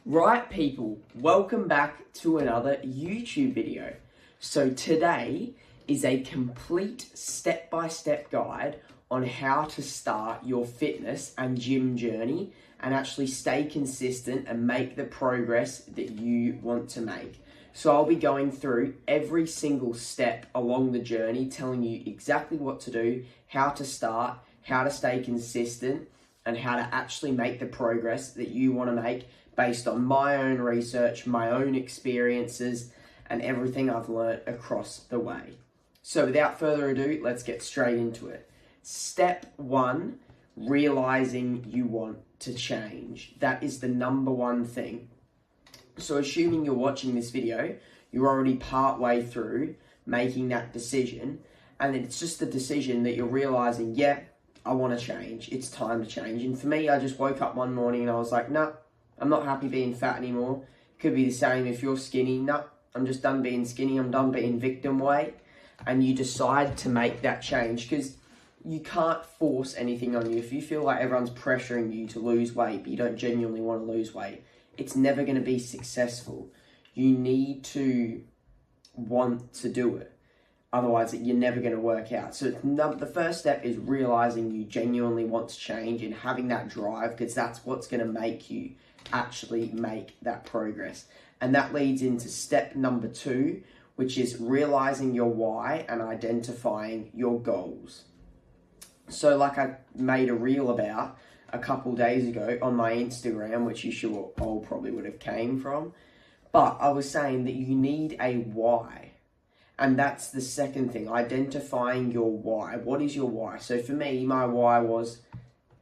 Right people, welcome back to another YouTube video. So today is a complete step-by-step guide on how to start your fitness and gym journey and actually stay consistent and make the progress that you want to make. So I'll be going through every single step along the journey, telling you exactly what to do, how to start, how to stay consistent, and how to actually make the progress that you want to make based on my own research, my own experiences, and everything I've learned across the way. So without further ado, let's get straight into it. Step one, realizing you want to change. That is the number one thing. So assuming you're watching this video, you're already part way through making that decision, and it's just the decision that you're realizing, yeah, I want to change. It's time to change. And for me, I just woke up one morning and I was like, no, I'm not happy being fat anymore. Could be the same if you're skinny. No, I'm just done being skinny. I'm done being victim weight. And you decide to make that change because you can't force anything on you. If you feel like everyone's pressuring you to lose weight, but you don't genuinely want to lose weight, it's never going to be successful. You need to want to do it. Otherwise, you're never going to work out. So the first step is realizing you genuinely want to change and having that drive, because that's what's going to make you actually make that progress. And that leads into step number two, which is realizing your why and identifying your goals. So like I made a reel about a couple days ago on my Instagram, which you sure all probably would have came from, but I was saying that you need a why. And that's the second thing, identifying your why. What is your why? So for me, my why was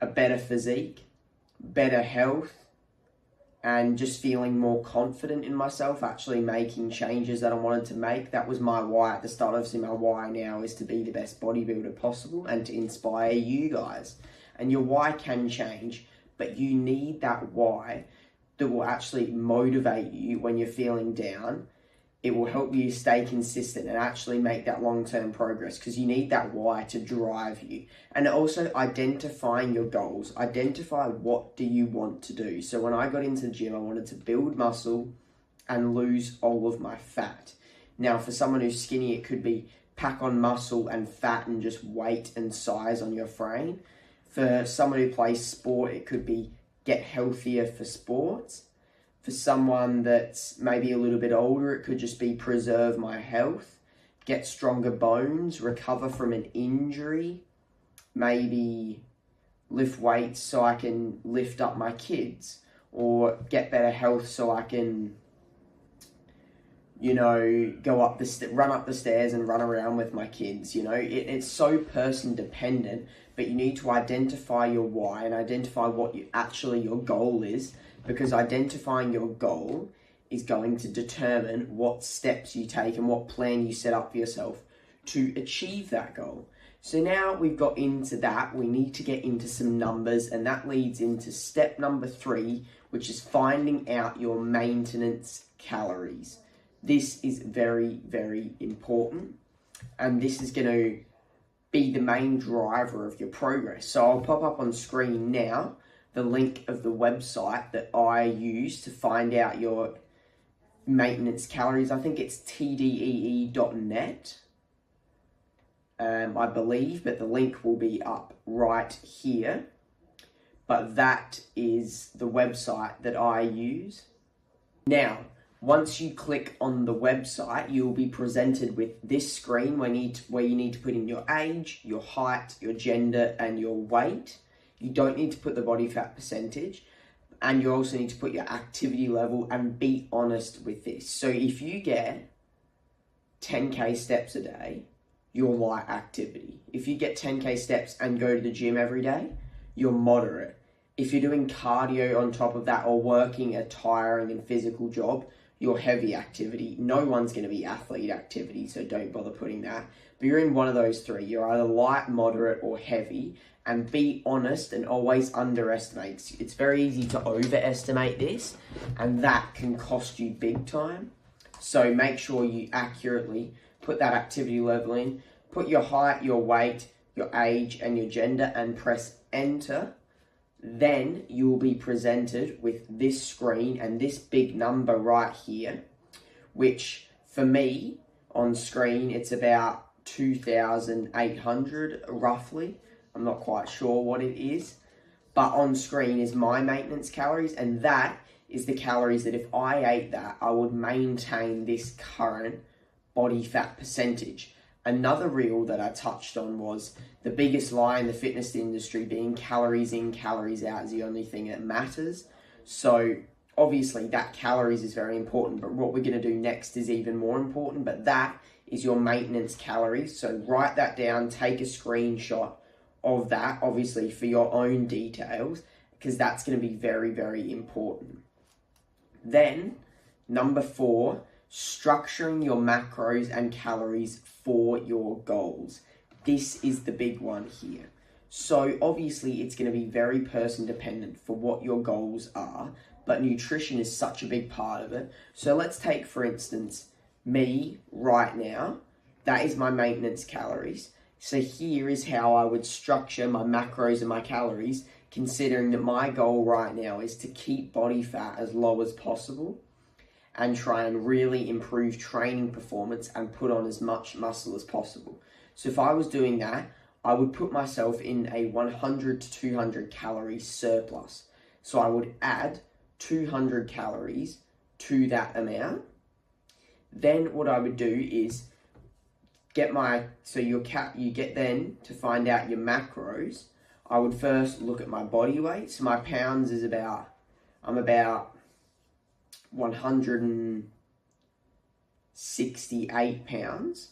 a better physique, better health, and just feeling more confident in myself, actually making changes that I wanted to make. That was my why at the start. Obviously, my why now is to be the best bodybuilder possible and to inspire you guys. And your why can change, but you need that why that will actually motivate you when you're feeling down. It will help you stay consistent and actually make that long-term progress, because you need that why to drive you. And also identifying your goals. Identify what do you want to do. So when I got into the gym, I wanted to build muscle and lose all of my fat. Now, for someone who's skinny, it could be pack on muscle and fat and just weight and size on your frame. For someone who plays sport, it could be get healthier for sports. For someone that's maybe a little bit older, it could just be preserve my health, get stronger bones, recover from an injury, maybe lift weights so I can lift up my kids, or get better health so I can, go up run up the stairs and run around with my kids. It's so person dependent, but you need to identify your why and identify what your goal is. Because identifying your goal is going to determine what steps you take and what plan you set up for yourself to achieve that goal. So now we've got into that, we need to get into some numbers, and that leads into step number three, which is finding out your maintenance calories. This is very, very important, and this is going to be the main driver of your progress. So I'll pop up on screen now the link of the website that I use to find out your maintenance calories. I think it's tdee.net, I believe, but the link will be up right here. But that is the website that I use. Now, once you click on the website, you'll be presented with this screen where you need to put in your age, your height, your gender, and your weight. You don't need to put the body fat percentage, and you also need to put your activity level and be honest with this. So if you get 10K steps a day, you're light activity. If you get 10K steps and go to the gym every day, you're moderate. If you're doing cardio on top of that or working a tiring and physical job, you're heavy activity. No one's going to be athlete activity, so don't bother putting that. But you're in one of those three. You're either light, moderate, or heavy. And be honest and always underestimate. It's very easy to overestimate this, and that can cost you big time. So make sure you accurately put that activity level in, put your height, your weight, your age, and your gender, and press enter. then you'll be presented with this screen and this big number right here, which for me on screen, it's about 2,800 roughly. I'm not quite sure what it is, but on screen is my maintenance calories, and that is the calories that if I ate that, I would maintain this current body fat percentage. Another reel that I touched on was the biggest lie in the fitness industry being calories in, calories out is the only thing that matters. So obviously that calories is very important, but what we're going to do next is even more important, but that is your maintenance calories. So write that down, take a screenshot of that, obviously for your own details, because that's going to be very, very important. Then, number 4, structuring your macros and calories for your goals. This is the big one here. So obviously it's going to be very person dependent for what your goals are, but nutrition is such a big part of it. So let's take, for instance, me right now. That is my maintenance calories. So here is how I would structure my macros and my calories, considering that my goal right now is to keep body fat as low as possible and try and really improve training performance and put on as much muscle as possible. So if I was doing that, I would put myself in a 100 to 200 calorie surplus. So I would add 200 calories to that amount. Then what I would do is you get then to find out your macros. I would first look at my body weight. So my pounds is I'm about 168 pounds.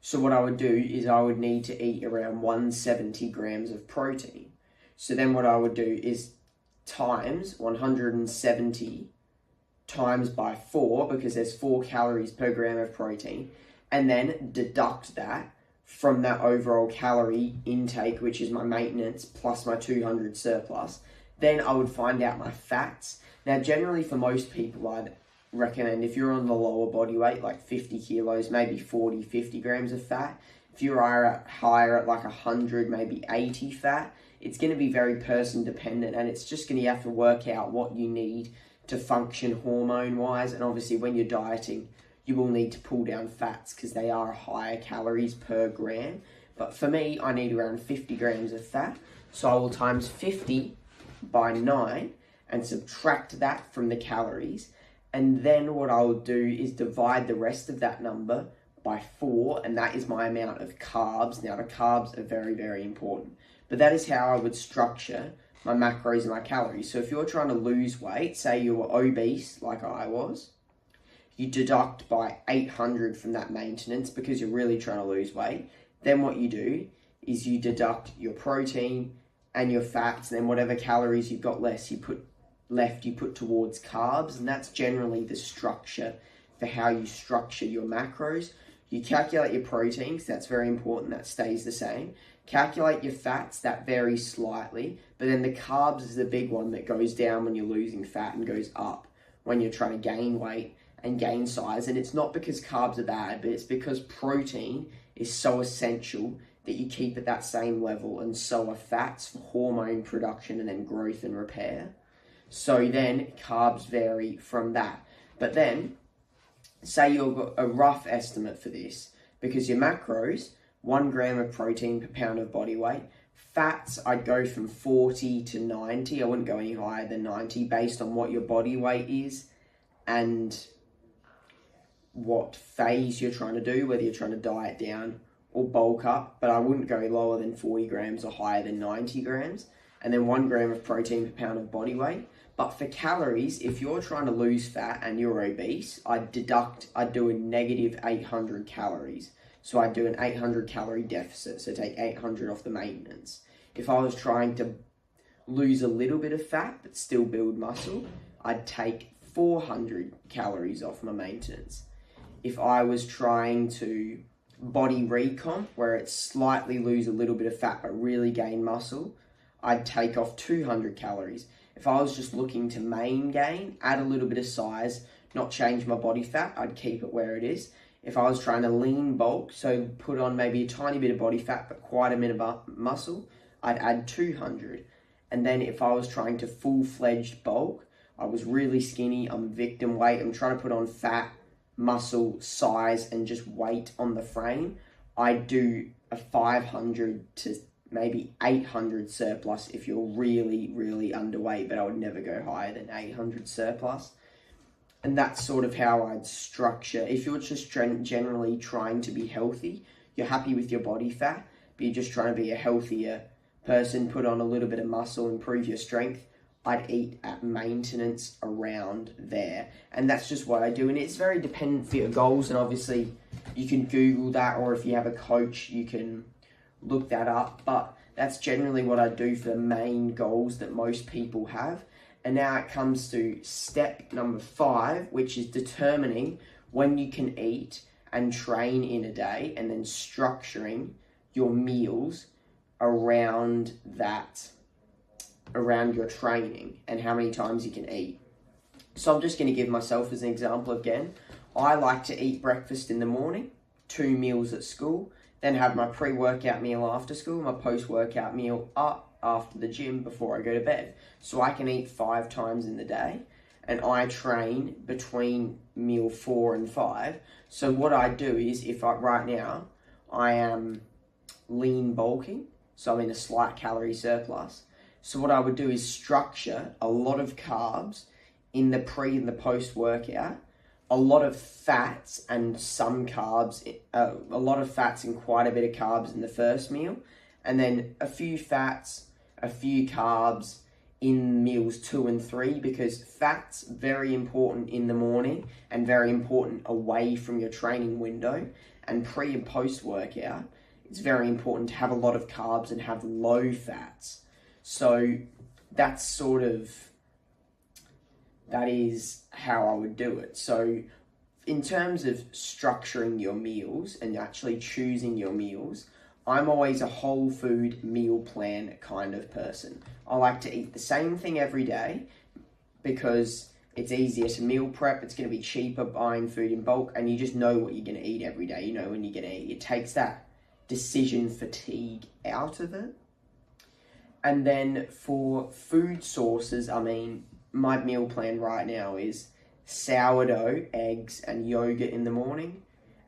So what I would do is I would need to eat around 170 grams of protein. So then what I would do is times 170 times by 4, because there's 4 calories per gram of protein, and then deduct that from that overall calorie intake, which is my maintenance, plus my 200 surplus. Then I would find out my fats. Now, generally for most people, I'd recommend if you're on the lower body weight, like 50 kilos, maybe 40, 50 grams of fat. If you are higher at like 100, maybe 80 fat, it's going to be very person dependent, and it's just going to have to work out what you need to function hormone wise. And obviously when you're dieting, you will need to pull down fats because they are higher calories per gram. But for me, I need around 50 grams of fat. So I will times 50 by 9 and subtract that from the calories. And then what I will do is divide the rest of that number by 4, and that is my amount of carbs. Now, the carbs are very, very important. But that is how I would structure my macros and my calories. So if you're trying to lose weight, say you were obese like I was, you deduct by 800 from that maintenance because you're really trying to lose weight. Then what you do is you deduct your protein and your fats, and then whatever calories you've got you put towards carbs, and that's generally the structure for how you structure your macros. You calculate your proteins, that's very important, that stays the same. Calculate your fats, that varies slightly, but then the carbs is the big one that goes down when you're losing fat and goes up when you're trying to gain weight and gain size. And it's not because carbs are bad, but it's because protein is so essential that you keep at that same level, and so are fats for hormone production and then growth and repair. So then carbs vary from that. But then, say you've got a rough estimate for this, because your macros, 1 gram of protein per pound of body weight. Fats, I'd go from 40 to 90. I wouldn't go any higher than 90 based on what your body weight is and what phase you're trying to do, whether you're trying to diet down or bulk up. But I wouldn't go lower than 40 grams or higher than 90 grams. And then 1 gram of protein per pound of body weight. But for calories, if you're trying to lose fat and you're obese, I'd do a negative 800 calories. So I'd do an 800 calorie deficit, so take 800 off the maintenance. If I was trying to lose a little bit of fat but still build muscle, I'd take 400 calories off my maintenance. If I was trying to body recomp, where it's slightly lose a little bit of fat but really gain muscle, I'd take off 200 calories. If I was just looking to main gain, add a little bit of size, not change my body fat, I'd keep it where it is. If I was trying to lean bulk, so put on maybe a tiny bit of body fat but quite a bit of muscle, I'd add 200. And then if I was trying to full-fledged bulk, I was really skinny, I'm victim weight, I'm trying to put on fat, muscle, size, and just weight on the frame, I'd do a 500 to maybe 800 surplus if you're really, really underweight, but I would never go higher than 800 surplus. And that's sort of how I'd structure. If you're just generally trying to be healthy, you're happy with your body fat, but you're just trying to be a healthier person, put on a little bit of muscle, improve your strength, I'd eat at maintenance around there. And that's just what I do. And it's very dependent for your goals. And obviously you can Google that, or if you have a coach, you can look that up. But that's generally what I do for the main goals that most people have. And now it comes to step number 5, which is determining when you can eat and train in a day, and then structuring your meals around that, around your training and how many times you can eat. So I'm just going to give myself as an example again. I like to eat breakfast in the morning, 2 meals at school, then have my pre-workout meal after school, my post-workout meal up after the gym before I go to bed. So I can eat 5 times in the day, and I train between meal 4 and 5. So what I do is, right now I am lean bulking, so I'm in a slight calorie surplus. So what I would do is structure a lot of carbs in the pre and the post workout, a lot of fats and some carbs, a lot of fats and quite a bit of carbs in the first meal, and then a few fats, a few carbs in meals 2 and 3, because fat's very important in the morning and very important away from your training window. And pre and post workout, it's very important to have a lot of carbs and have low fats. So that is how I would do it. So in terms of structuring your meals and actually choosing your meals, I'm always a whole food meal plan kind of person. I like to eat the same thing every day because it's easier to meal prep. It's going to be cheaper buying food in bulk, and you just know what you're going to eat every day. You know when you're going to eat. It takes that decision fatigue out of it. And then for food sources, I mean, my meal plan right now is sourdough, eggs, and yogurt in the morning,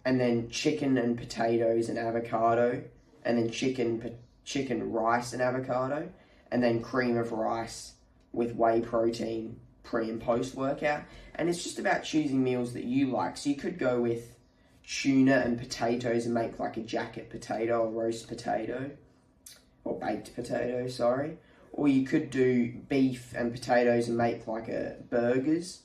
and then chicken and potatoes and avocado, and then chicken, rice and avocado, and then cream of rice with whey protein pre and post workout. And it's just about choosing meals that you like. So you could go with tuna and potatoes and make like a jacket potato or roast potato, or baked potato, sorry. Or you could do beef and potatoes and make like a burgers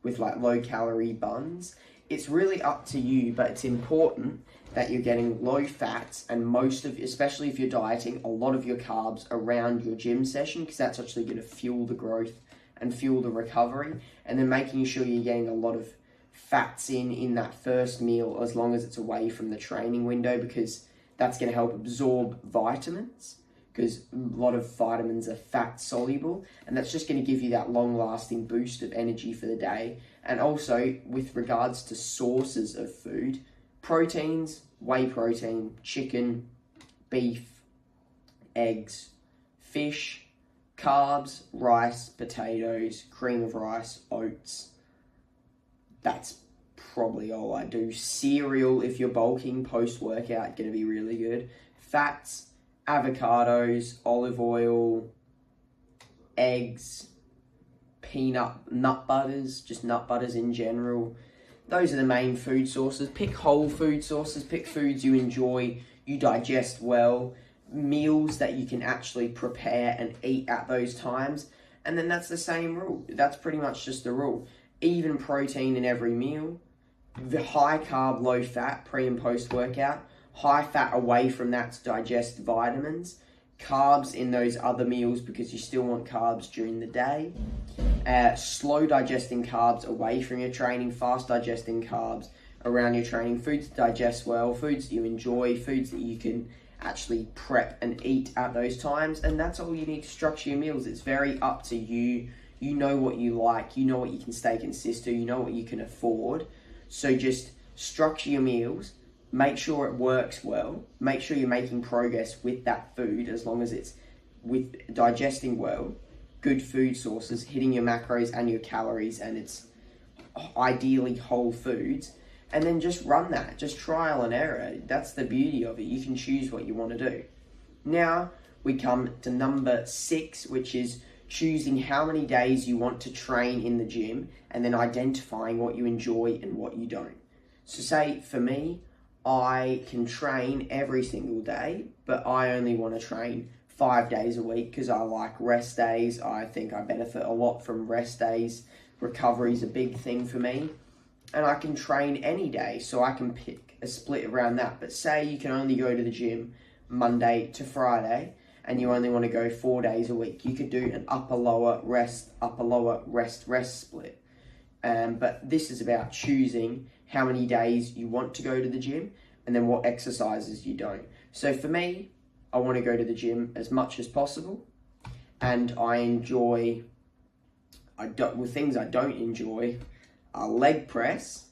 with like low calorie buns. It's really up to you, but it's important that you're getting low fats and especially if you're dieting, a lot of your carbs around your gym session, because that's actually going to fuel the growth and fuel the recovery. And then making sure you're getting a lot of fats in that first meal, as long as it's away from the training window, because that's going to help absorb vitamins, because a lot of vitamins are fat soluble, and that's just going to give you that long lasting boost of energy for the day. And also with regards to sources of food, proteins, whey protein, chicken, beef, eggs, fish, carbs, rice, potatoes, cream of rice, oats. That's probably all I do. Cereal, if you're bulking post-workout, going to be really good. Fats, avocados, olive oil, eggs, nut butters, just nut butters in general. Those are the main food sources. Pick whole food sources, pick foods you enjoy, you digest well, meals that you can actually prepare and eat at those times. And then that's the same rule. That's pretty much just the rule. Even protein in every meal, the high carb, low fat, pre and post workout, high fat away from that to digest vitamins, carbs in those other meals because you still want carbs during the day, slow digesting carbs away from your training, fast digesting carbs around your training, foods that digest well, foods that you enjoy, foods that you can actually prep and eat at those times. And that's all you need to structure your meals. It's very up to you. You know what you like, you know what you can stay consistent to, you know what you can afford. So just structure your meals, make sure it works well, make sure you're making progress with that food, as long as it's with digesting well, good food sources, hitting your macros and your calories, and it's ideally whole foods, and then just run that, just trial and error. That's the beauty of it. You can choose what you want to do. Now we come to number 6, which is choosing how many days you want to train in the gym, and then identifying what you enjoy and what you don't. So say for me, I can train every single day, but I only want to train 5 days a week because I like rest days. I think I benefit a lot from rest days. Recovery is a big thing for me. And I can train any day, so I can pick a split around that. But say you can only go to the gym Monday to Friday, and you only want to go 4 days a week. You could do an upper lower rest split. But this is about choosing how many days you want to go to the gym and then what exercises you don't. So for me, I want to go to the gym as much as possible, and I enjoy, things I don't enjoy are leg press.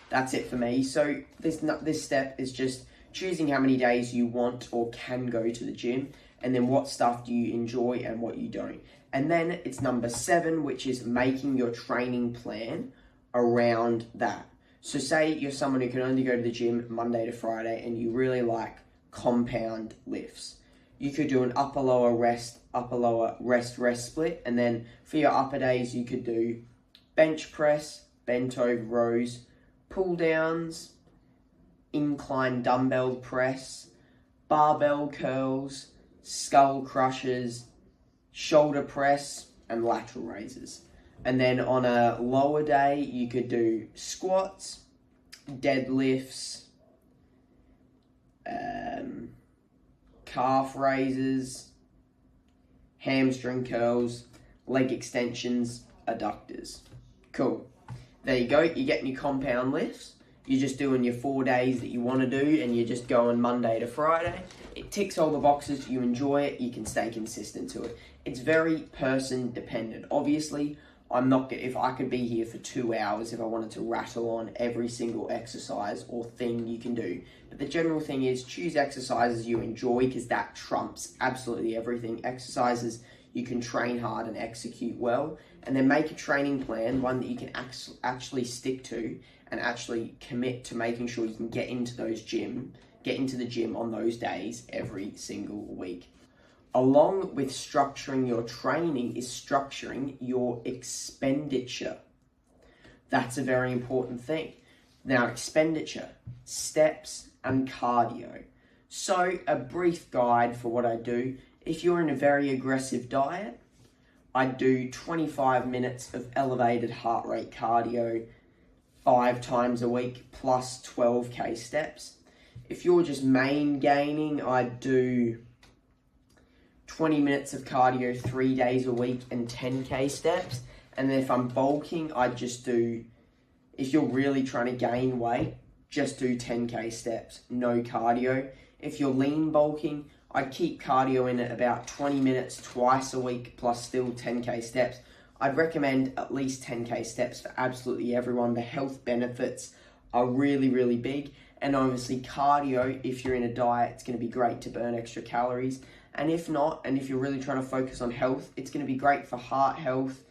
That's it for me. So this step is just choosing how many days you want or can go to the gym, and then what stuff do you enjoy and what you don't. And then it's number 7, which is making your training plan around that. So say you're someone who can only go to the gym Monday to Friday and you really like compound lifts. You could do an upper lower rest split, and then for your upper days you could do bench press, bent over rows, pull downs, incline dumbbell press, barbell curls, skull crushers, shoulder press, and lateral raises. And then on a lower day, you could do squats, deadlifts, calf raises, hamstring curls, leg extensions, adductors. Cool. There you go. You're getting your compound lifts. You're just doing your 4 days that you want to do, and you're just going Monday to Friday. It ticks all the boxes. You enjoy it. You can stay consistent to it. It's very person dependent. Obviously, if I could be here for 2 hours if I wanted to rattle on every single exercise or thing you can do. But the general thing is choose exercises you enjoy, because that trumps absolutely everything. Exercises you can train hard and execute well, and then make a training plan, one that you can actually stick to and actually commit to making sure you can get into the gym on those days every single week. Along with structuring your training is structuring your expenditure. That's a very important thing. Now, expenditure, steps and cardio. So a brief guide for what I do. If you're in a very aggressive diet, I do 25 minutes of elevated heart rate cardio 5 times a week plus 12k steps. If you're just main gaining, I do 20 minutes of cardio 3 days a week and 10k steps. And then if I'm bulking, I just do, if you're really trying to gain weight, just do 10k steps, no cardio. If you're lean bulking, I keep cardio in at about 20 minutes twice a week plus still 10k steps. I'd recommend at least 10k steps for absolutely everyone. The health benefits are really, really big. And obviously cardio, if you're in a diet, it's going to be great to burn extra calories. And if not, and if you're really trying to focus on health, it's going to be great for heart health,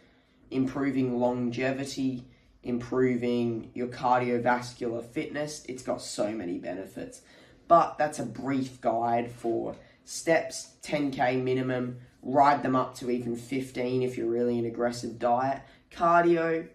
improving longevity, improving your cardiovascular fitness. It's got so many benefits. But that's a brief guide for steps, 10k minimum, ride them up to even 15 if you're really an aggressive diet. Cardio,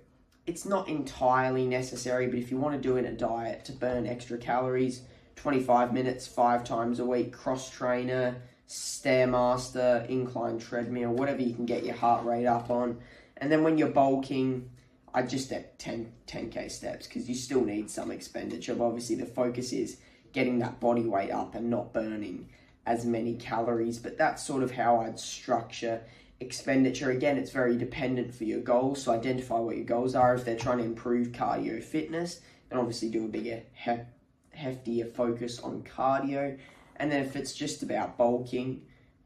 it's not entirely necessary, but if you want to do it in a diet to burn extra calories, 25 minutes, 5 times a week, cross trainer, Stairmaster, incline treadmill, whatever you can get your heart rate up on. And then when you're bulking, I just at 10k steps, because you still need some expenditure. But obviously the focus is getting that body weight up and not burning as many calories. But that's sort of how I'd structure expenditure. Again, it's very dependent for your goals, so identify what your goals are. If they're trying to improve cardio fitness, then obviously do a bigger, heftier focus on cardio. And then if it's just about bulking,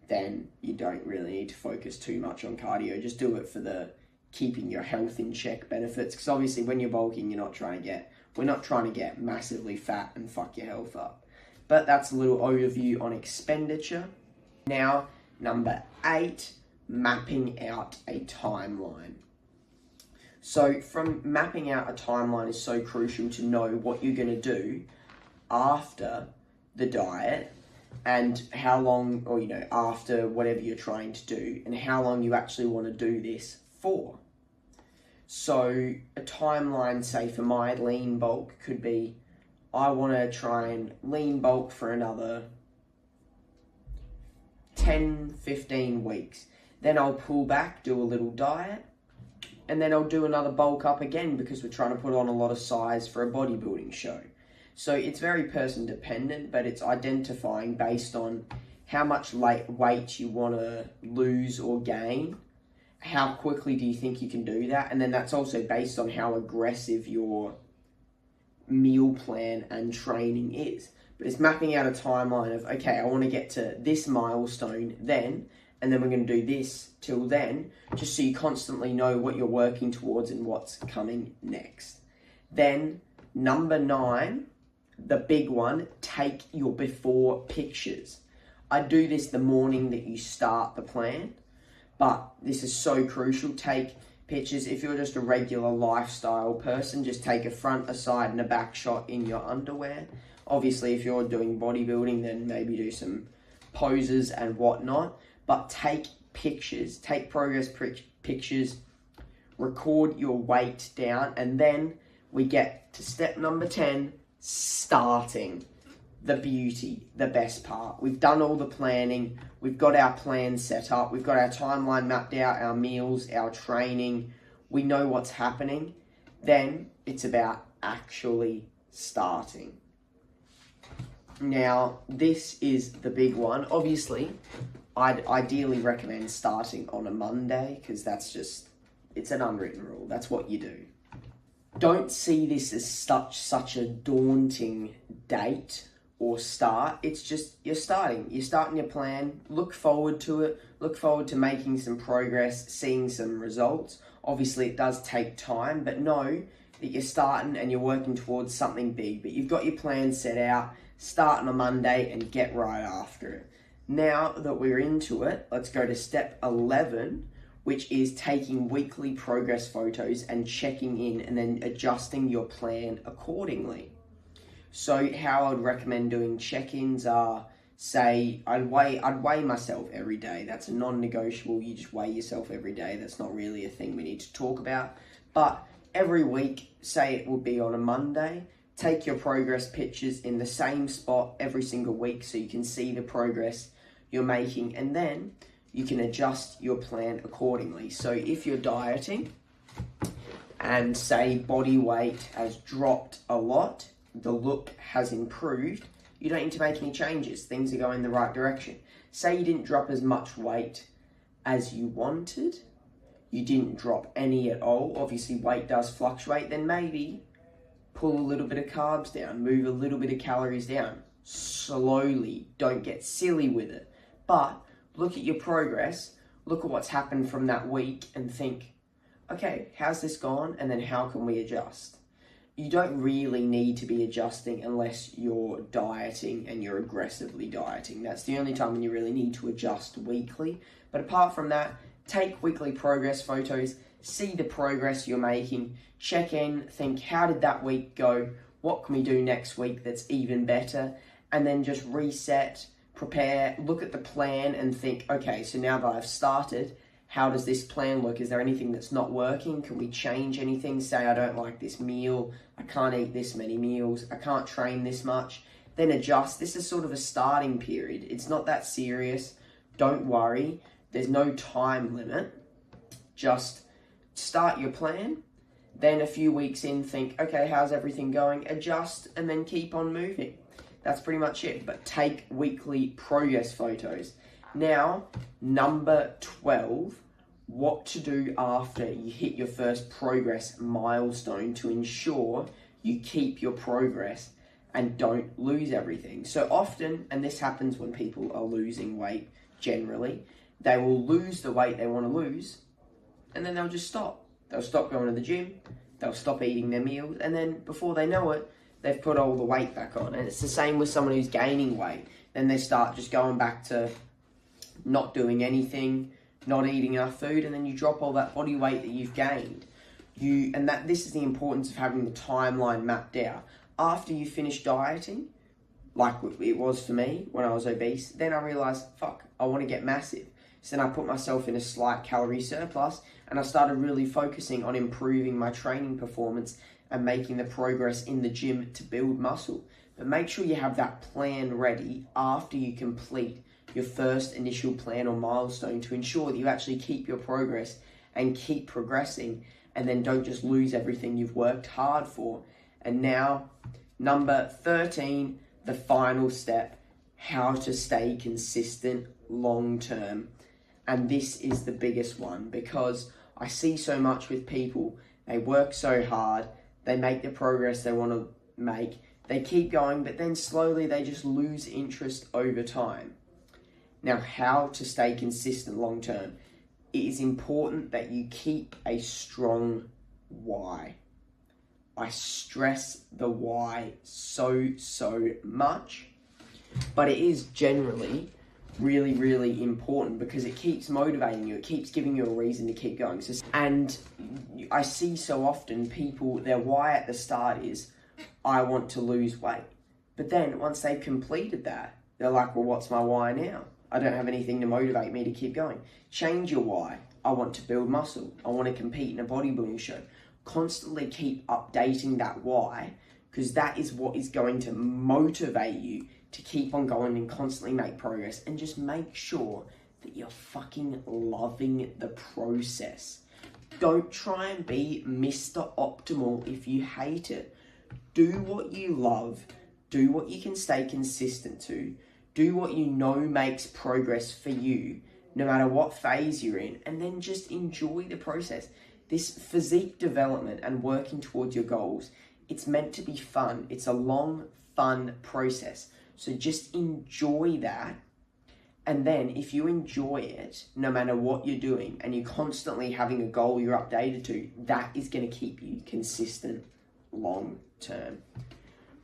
then you don't really need to focus too much on cardio. Just do it for the keeping your health in check benefits, because obviously when you're bulking, we're not trying to get massively fat and fuck your health up. But that's a little overview on expenditure. Now, number 8, mapping out a timeline. So from mapping out a timeline is so crucial to know what you're going to do after the diet and how long, or after whatever you're trying to do, and how long you actually want to do this for. So a timeline, say for my lean bulk, could be I want to try and lean bulk for another 10, 15 weeks. Then I'll pull back, do a little diet, and then I'll do another bulk up again because we're trying to put on a lot of size for a bodybuilding show. So it's very person dependent, but it's identifying based on how much weight you want to lose or gain. How quickly do you think you can do that? And then that's also based on how aggressive your meal plan and training is. But it's mapping out a timeline of, okay, I want to get to this milestone then, and then we're going to do this till then, just so you constantly know what you're working towards and what's coming next. Then, number 9, the big one, take your before pictures. I do this the morning that you start the plan, but this is so crucial. Take pictures. If you're just a regular lifestyle person, just take a front, a side, and a back shot in your underwear. Obviously, if you're doing bodybuilding, then maybe do some poses and whatnot. But take pictures, take progress pictures, record your weight down, and then we get to step number 10, starting. The beauty, the best part. We've done all the planning, we've got our plan set up, we've got our timeline mapped out, our meals, our training, we know what's happening. Then it's about actually starting. Now, this is the big one. Obviously, I'd ideally recommend starting on a Monday because it's an unwritten rule. That's what you do. Don't see this as such a daunting date or start. It's just you're starting your plan. Look forward to it. Look forward to making some progress, seeing some results. Obviously, it does take time, but know that you're starting and you're working towards something big. But you've got your plan set out. Start on a Monday and get right after it. Now that we're into it, let's go to step 11, which is taking weekly progress photos and checking in and then adjusting your plan accordingly. So how I would recommend doing check-ins are, say, I'd weigh myself every day. That's a non-negotiable. You just weigh yourself every day. That's not really a thing we need to talk about. But every week, say it will be on a Monday, take your progress pictures in the same spot every single week so you can see the progress you're making, and then you can adjust your plan accordingly. So if you're dieting and say body weight has dropped a lot, the look has improved, you don't need to make any changes. Things are going the right direction. Say you didn't drop as much weight as you wanted, you didn't drop any at all, obviously weight does fluctuate, then maybe pull a little bit of carbs down, move a little bit of calories down, slowly, don't get silly with it. But look at your progress, look at what's happened from that week and think, okay, how's this gone? And then how can we adjust? You don't really need to be adjusting unless you're dieting and you're aggressively dieting. That's the only time when you really need to adjust weekly. But apart from that, take weekly progress photos, see the progress you're making, check in, think, how did that week go? What can we do next week that's even better? And then just reset, prepare, look at the plan and think, okay, so now that I've started, how does this plan look? Is there anything that's not working? Can we change anything? Say I don't like this meal, I can't eat this many meals, I can't train this much. Then adjust. This is sort of a starting period. It's not that serious. Don't worry. There's no time limit. Just start your plan. Then a few weeks in, think, okay, how's everything going? Adjust and then keep on moving. That's pretty much it. But take weekly progress photos. Now, number 12, what to do after you hit your first progress milestone to ensure you keep your progress and don't lose everything. So often, and this happens when people are losing weight generally, they will lose the weight they want to lose and then they'll just stop. They'll stop going to the gym, they'll stop eating their meals, and then before they know it, they've put all the weight back on. And it's the same with someone who's gaining weight. Then they start just going back to not doing anything, not eating enough food, and then you drop all that body weight that you've gained. This is the importance of having the timeline mapped out. After you finish dieting, like it was for me when I was obese, then I realised, fuck, I want to get massive. So then I put myself in a slight calorie surplus, and I started really focusing on improving my training performance and making the progress in the gym to build muscle. But make sure you have that plan ready after you complete your first initial plan or milestone to ensure that you actually keep your progress and keep progressing, and then don't just lose everything you've worked hard for. And now, number 13, the final step, how to stay consistent long term. And this is the biggest one, because I see so much with people, they work so hard, they make the progress they want to make, they keep going, but then slowly they just lose interest over time. Now, how to stay consistent long term? It is important that you keep a strong why. I stress the why so much, but it is generally really important because it keeps motivating you. It keeps giving you a reason to keep going. And I see so often people, their why at the start is, I want to lose weight. But then once they've completed that, they're like, well, what's my why now? I don't have anything to motivate me to keep going. Change your why. I want to build muscle. I want to compete in a bodybuilding show. Constantly keep updating that why, because that is what is going to motivate you to keep on going and constantly make progress. And just make sure that you're fucking loving the process. Don't try and be Mr. Optimal if you hate it. Do what you love. Do what you can stay consistent to. Do what you know makes progress for you, no matter what phase you're in, and then just enjoy the process. This physique development and working towards your goals, it's meant to be fun. It's a long, fun process. So just enjoy that. And then if you enjoy it, no matter what you're doing, and you're constantly having a goal you're updated to, that is going to keep you consistent long term.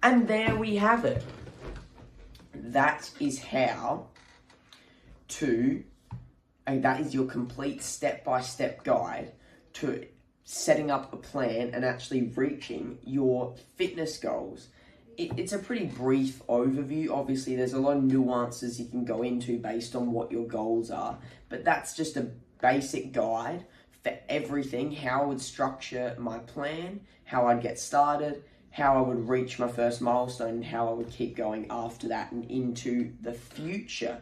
And there we have it. That is how to, and that is your complete step-by-step guide to setting up a plan and actually reaching your fitness goals. It's a pretty brief overview. Obviously, there's a lot of nuances you can go into based on what your goals are, but that's just a basic guide for everything, how I would structure my plan, how I'd get started, how I would reach my first milestone, and how I would keep going after that and into the future.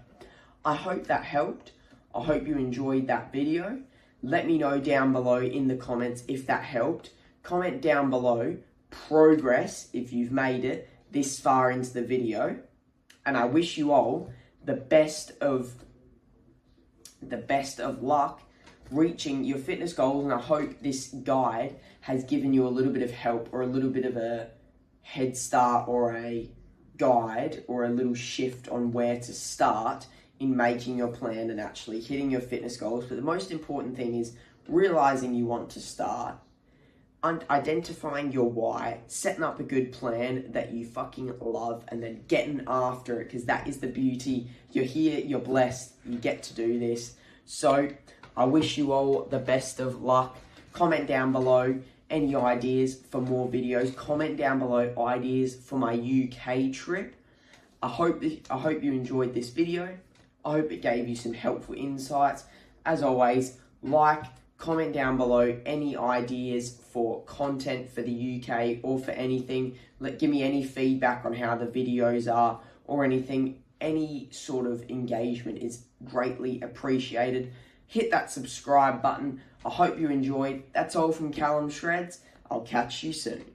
I hope that helped. I hope you enjoyed that video. Let me know down below in the comments if that helped. Comment down below progress if you've made it this far into the video. And I wish you all the best of luck reaching your fitness goals, and I hope this guide has given you a little bit of help or a little bit of a head start or a guide or a little shift on where to start in making your plan and actually hitting your fitness goals. But the most important thing is realizing you want to start, identifying your why, setting up a good plan that you fucking love, and then getting after it, because that is the beauty. You're here, you're blessed, you get to do this. So I wish you all the best of luck. Comment down below any ideas for more videos. Comment down below ideas for my UK trip. I hope you enjoyed this video. I hope it gave you some helpful insights. As always, comment down below any ideas for content for the UK or for anything. Give me any feedback on how the videos are or anything. Any sort of engagement is greatly appreciated. Hit that subscribe button. I hope you enjoyed. That's all from Callum Shreds. I'll catch you soon.